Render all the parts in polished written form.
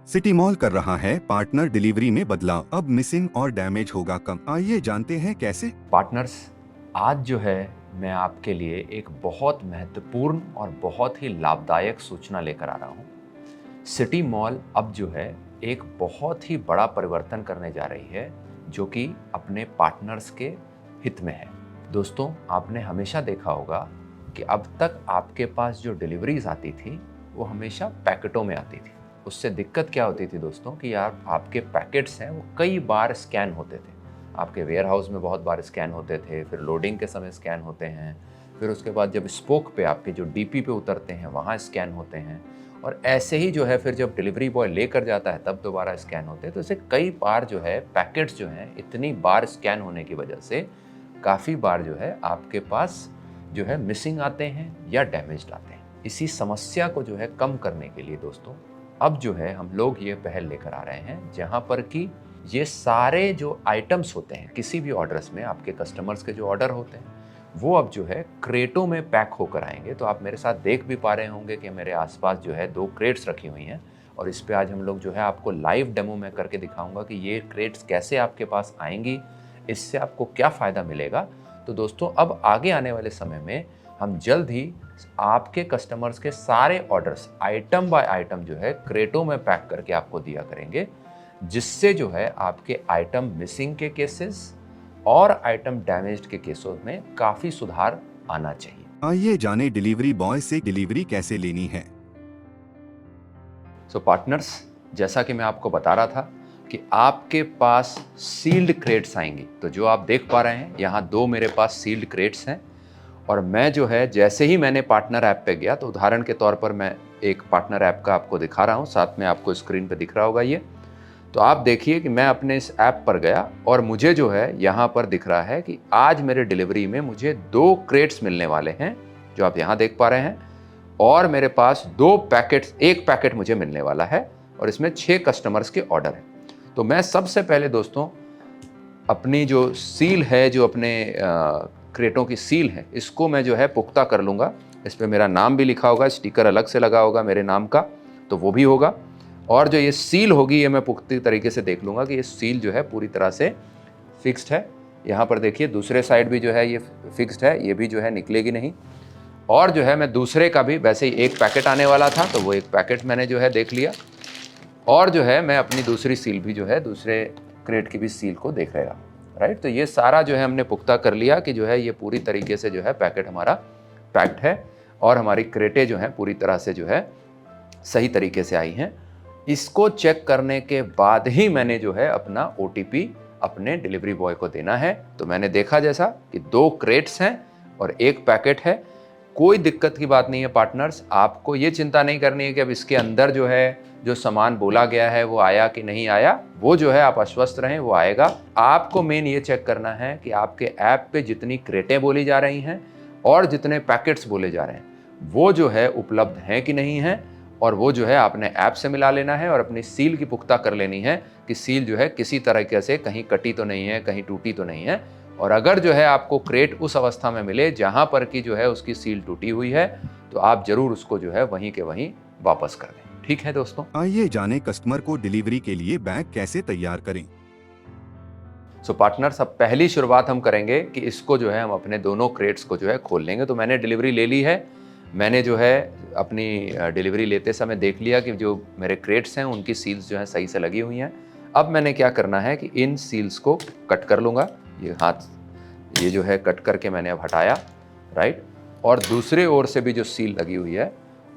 City mall कर रहा है पार्टनर डिलीवरी में बदलाव। अब मिसिंग और डैमेज होगा कम। आइए जानते हैं कैसे। पार्टनर्स, आज जो है मैं आपके लिए एक बहुत महत्वपूर्ण और बहुत ही लाभदायक सूचना लेकर आ रहा हूँ। सिटी मॉल अब जो है एक बहुत ही बड़ा परिवर्तन करने जा रही है, जो कि अपने पार्टनर्स के हित में है। दोस्तों, आपने हमेशा देखा होगा कि अब तक आपके पास जो डिलीवरीज आती थी वो हमेशा पैकेटों में आती थी। उससे दिक्कत क्या होती थी दोस्तों कि यार आपके पैकेट्स हैं वो कई बार स्कैन होते थे। आपके वेयर हाउस में बहुत बार स्कैन होते थे, फिर लोडिंग के समय स्कैन होते हैं, फिर उसके बाद जब स्पोक पे आपके जो डीपी पे उतरते हैं वहाँ स्कैन होते हैं, और ऐसे ही जो है फिर जब डिलीवरी बॉय लेकर जाता है तब दोबारा स्कैन होते हैं। तो इसे कई बार जो है पैकेट्स जो हैं इतनी बार स्कैन होने की वजह से काफ़ी बार जो है आपके पास जो है मिसिंग आते हैं या डैमेज्ड आते हैं। इसी समस्या को जो है कम करने के लिए दोस्तों अब जो है हम लोग ये पहल लेकर आ रहे हैं, जहाँ पर कि ये सारे जो आइटम्स होते हैं किसी भी ऑर्डर्स में, आपके कस्टमर्स के जो ऑर्डर होते हैं वो अब जो है क्रेटों में पैक होकर आएंगे। तो आप मेरे साथ देख भी पा रहे होंगे कि मेरे आसपास जो है 2 क्रेट्स रखी हुई हैं, और इस पे आज हम लोग जो है आपको लाइव डेमो में करके दिखाऊंगा कि ये क्रेट्स कैसे आपके पास आएंगी, इससे आपको क्या फ़ायदा मिलेगा। तो दोस्तों, अब आगे आने वाले समय में हम जल्द ही आपके कस्टमर्स के सारे ऑर्डर्स आइटम बाय आइटम जो है क्रेटों में पैक करके आपको दिया करेंगे, जिससे जो है आपके आइटम मिसिंग के केसेस और आइटम डैमेज्ड के केसों में काफ़ी सुधार आना चाहिए। आइए जाने डिलीवरी बॉय से डिलीवरी कैसे लेनी है। सो पार्टनर्स, जैसा कि मैं आपको बता रहा था कि आपके पास सील्ड क्रेट्स आएंगी। तो जो आप देख पा रहे हैं यहाँ 2 मेरे पास सील्ड क्रेट्स हैं, और मैं जो है जैसे ही मैंने पार्टनर ऐप पे गया, तो उदाहरण के तौर पर मैं एक पार्टनर ऐप का आपको दिखा रहा हूँ, साथ में आपको स्क्रीन पे दिख रहा होगा ये। तो आप देखिए कि मैं अपने इस ऐप पर गया और मुझे जो है यहाँ पर दिख रहा है कि आज मेरे डिलीवरी में मुझे 2 क्रेट्स मिलने वाले हैं, जो आप यहाँ देख पा रहे हैं, और मेरे पास 2 पैकेट्स, 1 पैकेट मुझे मिलने वाला है, और इसमें 6 कस्टमर्स के ऑर्डर हैं। तो मैं सबसे पहले दोस्तों अपनी जो सील है, जो अपने क्रेटों की सील है, इसको मैं जो है पुख्ता कर लूँगा। इस पर मेरा नाम भी लिखा होगा, स्टिकर अलग से लगा होगा मेरे नाम का, तो वो भी होगा। और जो ये सील होगी ये मैं पुख्ती तरीके से देख लूँगा कि ये सील जो है पूरी तरह से फिक्स्ड है। यहाँ पर देखिए दूसरे साइड भी जो है ये फिक्स्ड है, ये भी जो है निकलेगी नहीं। और जो है मैं दूसरे का भी, वैसे ही 1 पैकेट आने वाला था तो वो 1 पैकेट मैंने जो है देख लिया, और जो है मैं अपनी दूसरी सील भी जो है दूसरे क्रेट की भी सील को देख रहा हूँ। राइट, तो ये सारा जो है हमने पुख्ता कर लिया कि जो है ये पूरी तरीके से जो है पैकेट हमारा पैक्ड है, और हमारी क्रेटें जो हैं पूरी तरह से जो है सही तरीके से आई हैं। इसको चेक करने के बाद ही मैंने जो है अपना OTP अपने डिलीवरी बॉय को देना है। तो मैंने देखा जैसा कि 2 क्रेट्स हैं और 1 पैकेट है। कोई दिक्कत की बात नहीं है पार्टनर्स, आपको ये चिंता नहीं करनी है कि अब इसके अंदर जो है जो सामान बोला गया है वो आया कि नहीं आया। वो जो है आप आश्वस्त रहें, वो आएगा। आपको मेन ये चेक करना है कि आपके ऐप पे जितनी क्रेटें बोली जा रही हैं और जितने पैकेट्स बोले जा रहे हैं वो जो है उपलब्ध हैं कि नहीं हैं, और वो जो है आपने ऐप से मिला लेना है और अपनी सील की पुख्ता कर लेनी है कि सील जो है किसी तरीके से कहीं कटी तो नहीं है, कहीं टूटी तो नहीं है। और अगर जो है आपको क्रेट उस अवस्था में मिले जहाँ पर कि जो है उसकी सील टूटी हुई है, तो आप जरूर उसको जो है वहीं के वहीं वापस कर दें। ठीक है दोस्तों। आइए जाने कस्टमर को डिलीवरी के लिए बैग कैसे तैयार करें। सो पार्टनर्स, अब पहली शुरुआत हम करेंगे कि इसको जो है हम अपने दोनों क्रेट्स को जो है खोल लेंगे। तो मैंने डिलीवरी ले ली है। मैंने जो है अपनी डिलीवरी लेते समय देख लिया कि जो मेरे क्रेट्स हैं उनकी सील्स जो है सही से लगी हुई हैं। अब मैंने क्या करना है कि इन सील्स को कट कर लूँगा। ये हाथ ये जो है कट करके मैंने अब हटाया, राइट। और दूसरे ओर से भी जो सील लगी हुई है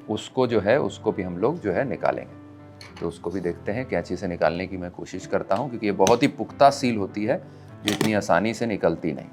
उसको जो है उसको भी हम लोग जो है निकालेंगे। तो उसको भी देखते हैं कैंची से निकालने की मैं कोशिश करता हूँ, क्योंकि ये बहुत ही पुख्ता सील होती है जो इतनी आसानी से निकलती नहीं,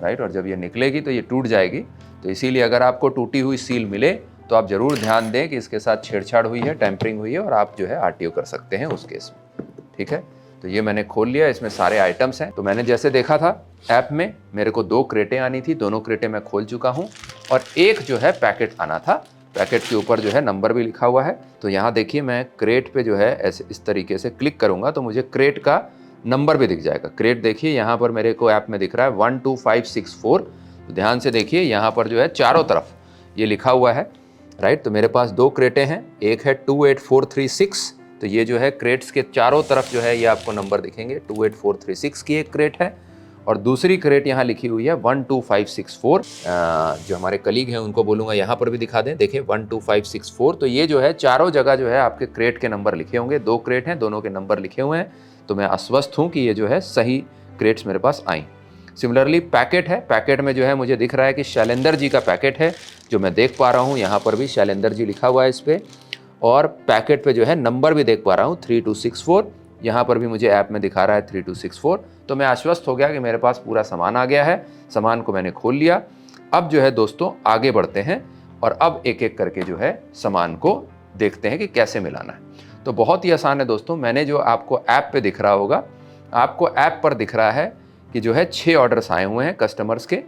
राइट। और जब ये निकलेगी तो ये टूट जाएगी। तो इसीलिए अगर आपको टूटी हुई सील मिले तो आप ज़रूर ध्यान दें कि इसके साथ छेड़छाड़ हुई है, टेम्परिंग हुई है, और आप जो है RTO कर सकते हैं उस केस में। ठीक है, तो ये मैंने खोल लिया, इसमें सारे आइटम्स हैं। तो मैंने जैसे देखा था ऐप में मेरे को 2 क्रेटें आनी थी, दोनों क्रेटें मैं खोल चुका हूँ, और 1 जो है पैकेट आना था। पैकेट के ऊपर जो है नंबर भी लिखा हुआ है। तो यहाँ देखिए मैं क्रेट पे जो है ऐसे इस तरीके से क्लिक करूँगा तो मुझे क्रेट का नंबर भी दिख जाएगा। क्रेट देखिए यहाँ पर मेरे को ऐप में दिख रहा है 12564। तो ध्यान से देखिए यहाँ पर जो है चारों तरफ ये लिखा हुआ है राइट। तो मेरे पास 2 क्रेटें हैं, एक है 28436, तो ये जो है क्रेट्स के चारों तरफ जो है ये आपको नंबर दिखेंगे, 28436 की एक क्रेट है, और दूसरी क्रेट यहाँ लिखी हुई है 12564। जो हमारे कलीग हैं उनको बोलूँगा यहाँ पर भी दिखा दें, देखिए 12564। तो ये जो है चारों जगह जो है आपके क्रेट के नंबर लिखे होंगे, 2 क्रेट हैं, दोनों के नंबर लिखे हुए हैं, तो मैं आश्वस्त हूँ कि ये जो है सही क्रेट्स मेरे पास आई। सिमिलरली पैकेट है, पैकेट में जो है मुझे दिख रहा है कि शैलेंदर जी का पैकेट है, जो मैं देख पा रहा हूँ, यहाँ पर भी शैलेंदर जी लिखा हुआ है इस पर, और पैकेट पे जो है नंबर भी देख पा रहा हूँ 3264, यहाँ पर भी मुझे ऐप में दिखा रहा है 3264। तो मैं आश्वस्त हो गया कि मेरे पास पूरा सामान आ गया है, सामान को मैंने खोल लिया। अब जो है दोस्तों आगे बढ़ते हैं और अब एक एक करके जो है सामान को देखते हैं कि कैसे मिलाना है। तो बहुत ही आसान है दोस्तों, मैंने जो आपको ऐप पे दिख रहा होगा, आपको ऐप पर दिख रहा है कि जो है 6 ऑर्डर्स आए हुए हैं कस्टमर्स के,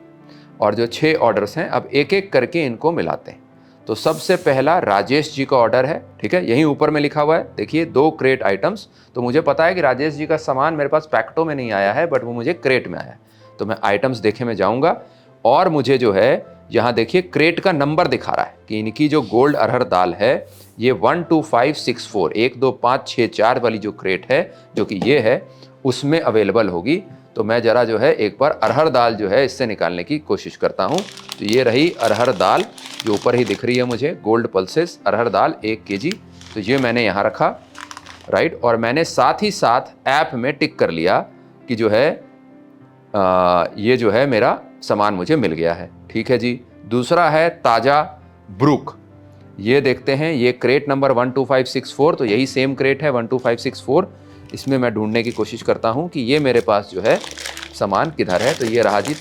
और जो 6 ऑर्डर्स हैं अब एक एक करके इनको मिलाते हैं। तो सबसे पहला राजेश जी का ऑर्डर है, ठीक है, यहीं ऊपर में लिखा हुआ है, देखिए 2 क्रेट आइटम्स। तो मुझे पता है कि राजेश जी का सामान मेरे पास पैकेटों में नहीं आया है, बट वो मुझे क्रेट में आया है। तो मैं आइटम्स देखे में जाऊँगा और मुझे जो है यहाँ देखिए क्रेट का नंबर दिखा रहा है कि इनकी जो गोल्ड अरहर दाल है ये 12564, 1 2 5 6 4 वाली जो क्रेट है, जो कि ये है, उसमें अवेलेबल होगी। तो मैं ज़रा जो है एक बार अरहर दाल जो है इससे निकालने की कोशिश करता हूँ। तो ये रही अरहर दाल, जो ऊपर ही दिख रही है मुझे, गोल्ड पल्सेस अरहर दाल 1 kg। तो ये मैंने यहाँ रखा, राइट, और मैंने साथ ही साथ ऐप में टिक कर लिया कि जो है ये जो है मेरा सामान मुझे मिल गया है, ठीक है जी। दूसरा है ताज़ा ब्रूक, ये देखते हैं, ये क्रेट नंबर 12564, तो यही सेम क्रेट है 12564। इसमें मैं ढूंढने की कोशिश करता हूँ कि ये मेरे पास जो है सामान किधर है। तो ये रहा जी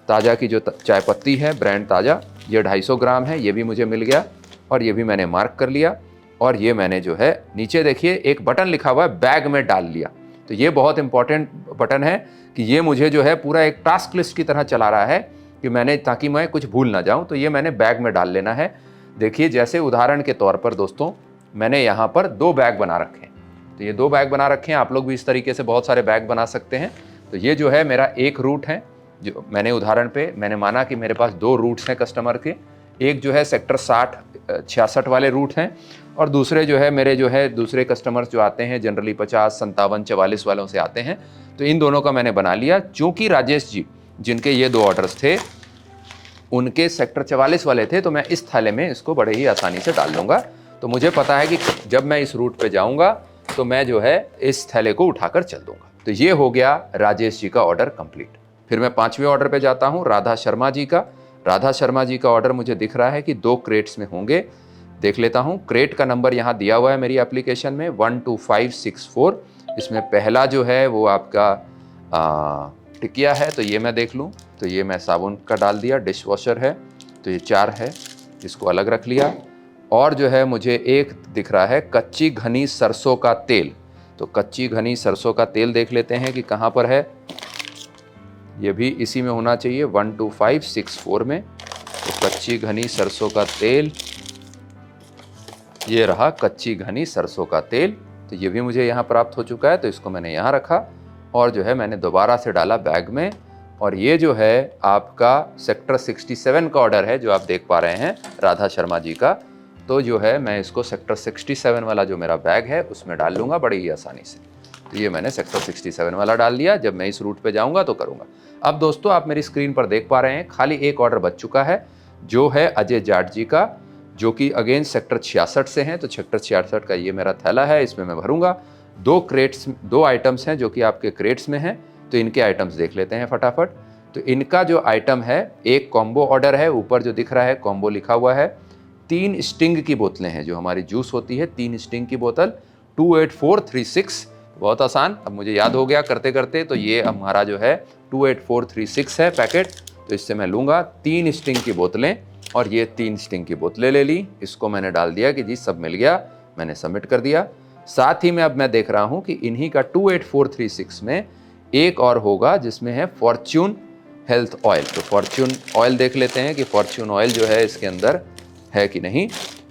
ताज़ा की जो चाय पत्ती है, ब्रांड ताज़ा, ये 250 ग्राम है, ये भी मुझे मिल गया और ये भी मैंने मार्क कर लिया। और ये मैंने जो है नीचे देखिए एक बटन लिखा हुआ है बैग में डाल लिया। तो ये बहुत इंपॉर्टेंट बटन है कि ये मुझे जो है पूरा एक टास्क लिस्ट की तरह चला रहा है कि मैंने, ताकि मैं कुछ भूल ना जाऊँ, तो ये मैंने बैग में डाल लेना है। देखिए जैसे उदाहरण के तौर पर दोस्तों मैंने यहाँ पर 2 बैग बना रखे हैं, तो ये 2 बैग बना रखे हैं, आप लोग भी इस तरीके से बहुत सारे बैग बना सकते हैं। तो ये जो है मेरा एक रूट है, जो मैंने उदाहरण पे मैंने माना कि मेरे पास 2 रूट्स हैं कस्टमर के, एक जो है सेक्टर 60-66 वाले रूट हैं, और दूसरे जो है मेरे जो है दूसरे कस्टमर्स जो आते हैं जनरली 50, 57, 44 वालों से आते हैं। तो इन दोनों का मैंने बना लिया। चूँकि राजेश जी जिनके ये 2 ऑर्डर्स थे उनके सेक्टर 44 वाले थे, तो मैं इस थैले में इसको बड़े ही आसानी से डाल लूँगा। तो मुझे पता है कि जब मैं इस रूट पे जाऊँगा तो मैं जो है इस थैले को उठाकर चल दूँगा। तो ये हो गया राजेश जी का ऑर्डर कंप्लीट। फिर मैं 5वें ऑर्डर पे जाता हूँ, राधा शर्मा जी का। राधा शर्मा जी का ऑर्डर मुझे दिख रहा है कि 2 क्रेट्स में होंगे, देख लेता हूँ। क्रेट का नंबर यहाँ दिया हुआ है मेरी एप्लीकेशन में 12564। इसमें पहला जो है वो आपका टिकिया है, तो ये मैं देख लूँ। तो ये मैं साबुन का डाल दिया, डिश वॉशर है, तो ये 4 है, इसको अलग रख लिया। और जो है मुझे एक दिख रहा है कच्ची घनी सरसों का तेल, तो कच्ची घनी सरसों का तेल देख लेते हैं कि कहाँ पर है। ये भी इसी में होना चाहिए 12564 में। तो कच्ची घनी सरसों का तेल, ये रहा कच्ची घनी सरसों का तेल, तो ये भी मुझे यहाँ प्राप्त हो चुका है। तो इसको मैंने यहाँ रखा और जो है मैंने दोबारा से डाला बैग में। और ये जो है आपका सेक्टर 67 का ऑर्डर है, जो आप देख पा रहे हैं राधा शर्मा जी का। तो जो है मैं इसको सेक्टर 67 वाला जो मेरा बैग है उसमें डाल लूँगा बड़ी ही आसानी से। तो ये मैंने सेक्टर 67 वाला डाल दिया। जब मैं इस रूट पे जाऊँगा तो करूँगा। अब दोस्तों आप मेरी स्क्रीन पर देख पा रहे हैं खाली एक ऑर्डर बच चुका है, जो है अजय जाट जी का, जो कि अगेन सेक्टर 66 से हैं। तो सेक्टर 66 का ये मेरा थैला है, इसमें मैं भरूँगा। 2 आइटम्स हैं जो कि आपके क्रेट्स में हैं, तो इनके आइटम्स देख लेते हैं फटाफट। तो इनका जो आइटम है एक कॉम्बो ऑर्डर है, ऊपर जो दिख रहा है कॉम्बो लिखा हुआ है। 3 स्टिंग की बोतलें हैं, जो हमारी जूस होती है, 3 स्टिंग की बोतल 28436। बहुत आसान, अब मुझे याद हो गया करते करते। तो ये हमारा जो है 28436 है पैकेट। तो इससे मैं लूँगा 3 स्टिंग की बोतलें, और ये 3 स्टिंग की बोतलें ले ली। इसको मैंने डाल दिया कि जी सब मिल गया, मैंने सबमिट कर दिया। साथ ही में अब मैं देख रहा हूँ कि इन्हीं का 28436 में एक और होगा जिसमें है फॉर्च्यून हेल्थ ऑयल। तो फॉर्च्यून ऑयल देख लेते हैं कि फॉर्च्यून ऑयल जो है इसके अंदर है कि नहीं।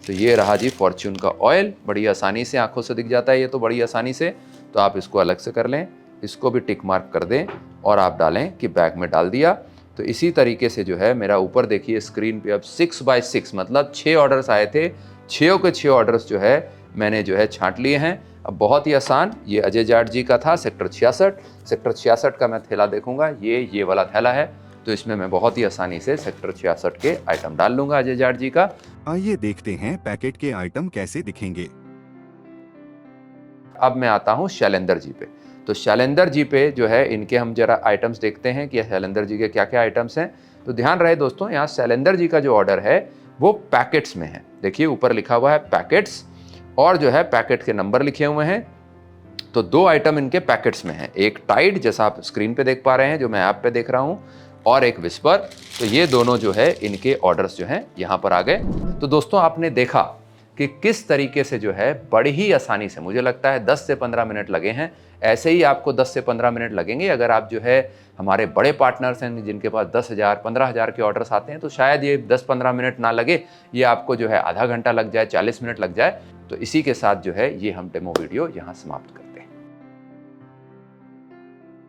तो ये रहा जी फॉर्च्यून का ऑयल, बड़ी आसानी से आंखों से दिख जाता है ये तो बड़ी आसानी से। तो आप इसको अलग से कर लें, इसको भी टिक मार्क कर दें और आप डालें कि बैग में डाल दिया। तो इसी तरीके से जो है मेरा ऊपर देखिए स्क्रीन पे अब 6x6 मतलब 6 ऑर्डर्स आए थे, 6 के 6 ऑर्डर्स जो है मैंने जो है छांट लिए हैं। अब बहुत ही आसान, ये अजय जाट जी का था सेक्टर 66 का मैं थैला देखूंगा, ये वाला थैला है, तो इसमें मैं बहुत ही आसानी से सेक्टर 66 के आइटम डाल लूंगा अजय जाट जी का। आइए देखते हैं पैकेट के आइटम कैसे दिखेंगे। अब मैं आता हूँ शैलेंद्र जी पे। तो शैलेंद्र जी पे जो है इनके हम जरा आइटम्स देखते हैं कि शैलेंद्र जी के क्या क्या आइटम्स हैं। तो ध्यान रहे दोस्तों, यहाँ शैलेंद्र जी का जो ऑर्डर है वो पैकेट्स में है। देखिए ऊपर लिखा हुआ है पैकेट्स और जो है पैकेट के नंबर लिखे हुए हैं। तो 2 आइटम इनके पैकेट्स में है, एक टाइड जैसा आप स्क्रीन पे देख पा रहे हैं जो मैं ऐप पे देख रहा हूँ, और एक विस्पर। तो ये दोनों जो है इनके ऑर्डर्स जो हैं यहाँ पर आ गए। तो दोस्तों आपने देखा कि किस तरीके से जो है बड़ी ही आसानी से, मुझे लगता है 10 से 15 मिनट लगे हैं। ऐसे ही आपको 10 से 15 मिनट लगेंगे अगर आप जो है हमारे बड़े पार्टनर्स हैं जिनके पास 10,000 15,000 के ऑर्डर्स आते हैं, तो शायद ये 10-15 मिनट ना लगे, ये आपको जो है आधा घंटा लग जाए, 40 मिनट लग जाए। तो इसी के साथ जो है ये हम डेमो वीडियो यहाँ समाप्त करें।